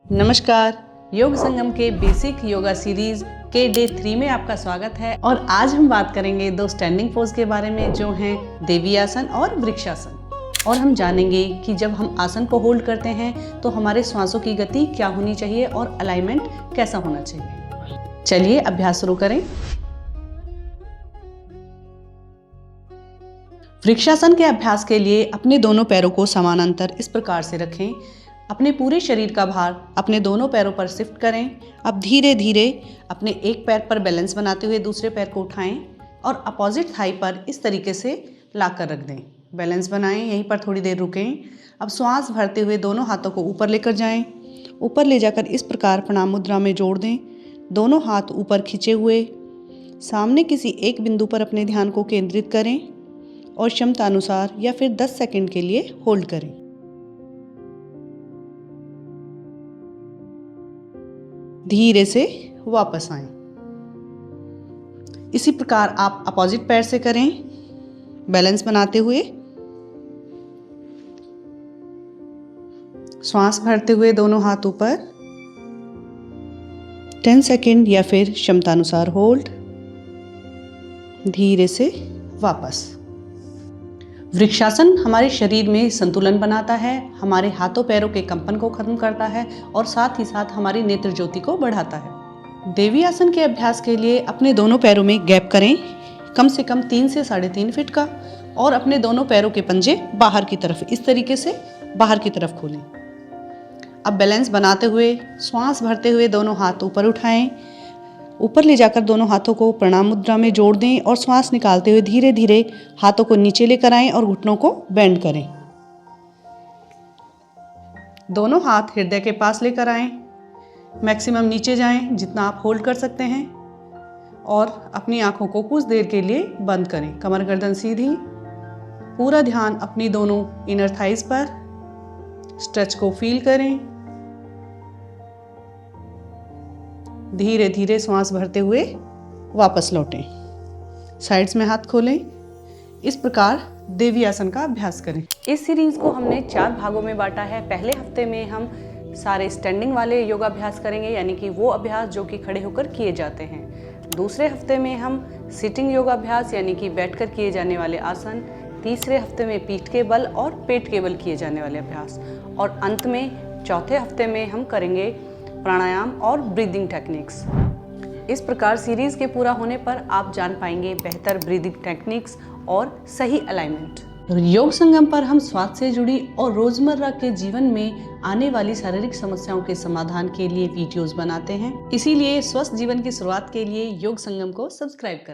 नमस्कार। योग संगम के बेसिक योगा सीरीज के डे 3 में आपका स्वागत है और आज हम बात करेंगे दो स्टैंडिंग पोज के बारे में जो हैं देवी आसन और वृक्षासन। और हम जानेंगे कि जब हम आसन को होल्ड करते हैं तो हमारे श्वासों की गति क्या होनी चाहिए और अलाइनमेंट कैसा होना चाहिए। चलिए अभ्यास शुरू करें। वृक्षासन के अभ्यास के लिए अपने दोनों पैरों को समानांतर इस प्रकार से रखें। अपने पूरे शरीर का भार अपने दोनों पैरों पर शिफ्ट करें। अब धीरे धीरे अपने एक पैर पर बैलेंस बनाते हुए दूसरे पैर को उठाएं और अपोजिट थाई पर इस तरीके से लाकर रख दें। बैलेंस बनाएं, यहीं पर थोड़ी देर रुकें। अब श्वास भरते हुए दोनों हाथों को ऊपर लेकर जाएं। ऊपर ले जाकर इस प्रकार प्रणाम मुद्रा में जोड़ दें। दोनों हाथ ऊपर खींचे हुए सामने किसी एक बिंदु पर अपने ध्यान को केंद्रित करें और क्षमतानुसार या फिर 10 सेकंड के लिए होल्ड करें। धीरे से वापस आएं। इसी प्रकार आप अपोजिट पैर से करें, बैलेंस बनाते हुए। श्वास भरते हुए दोनों हाथ ऊपर 10 सेकंड या फिर क्षमतानुसार होल्ड। धीरे से वापस। वृक्षासन हमारे शरीर में संतुलन बनाता है, हमारे हाथों पैरों के कंपन को खत्म करता है और साथ ही साथ हमारी नेत्र ज्योति को बढ़ाता है। देवी आसन के अभ्यास के लिए अपने दोनों पैरों में गैप करें, कम से कम 3 से 3.5 फीट का, और अपने दोनों पैरों के पंजे बाहर की तरफ इस तरीके से बाहर की तरफ खोलें। अब बैलेंस बनाते हुए श्वास भरते हुए दोनों हाथ ऊपर उठाएं। ऊपर ले जाकर दोनों हाथों को प्रणाम मुद्रा में जोड़ दें और श्वास निकालते हुए धीरे धीरे हाथों को नीचे लेकर आएं और घुटनों को बेंड करें। दोनों हाथ हृदय के पास लेकर आएं। मैक्सिमम नीचे जाएं जितना आप होल्ड कर सकते हैं और अपनी आंखों को कुछ देर के लिए बंद करें। कमर गर्दन सीधी। पूरा ध्यान अपनी दोनों इनर थाइज पर। स्ट्रेच को फील करें। धीरे धीरे श्वास भरते हुए वापस लौटें। साइड्स में हाथ खोलें। इस प्रकार देवी आसन का अभ्यास करें। इस सीरीज को हमने 4 भागों में बांटा है। पहले हफ्ते में हम सारे स्टैंडिंग वाले योगाभ्यास करेंगे, यानी कि वो अभ्यास जो कि खड़े होकर किए जाते हैं। दूसरे हफ्ते में हम सिटिंग योगाभ्यास यानी कि बैठकर किए जाने वाले आसन। तीसरे हफ्ते में पीठ के बल और पेट के बल किए जाने वाले अभ्यास। और अंत में चौथे हफ्ते में हम करेंगे प्राणायाम और ब्रीदिंग टेक्निक्स। इस प्रकार सीरीज के पूरा होने पर आप जान पाएंगे बेहतर ब्रीदिंग टेक्निक्स और सही अलाइनमेंट। योग संगम पर हम स्वास्थ्य से जुड़ी और रोजमर्रा के जीवन में आने वाली शारीरिक समस्याओं के समाधान के लिए वीडियोस बनाते हैं। इसीलिए स्वस्थ जीवन की शुरुआत के लिए योग संगम को सब्सक्राइब करें।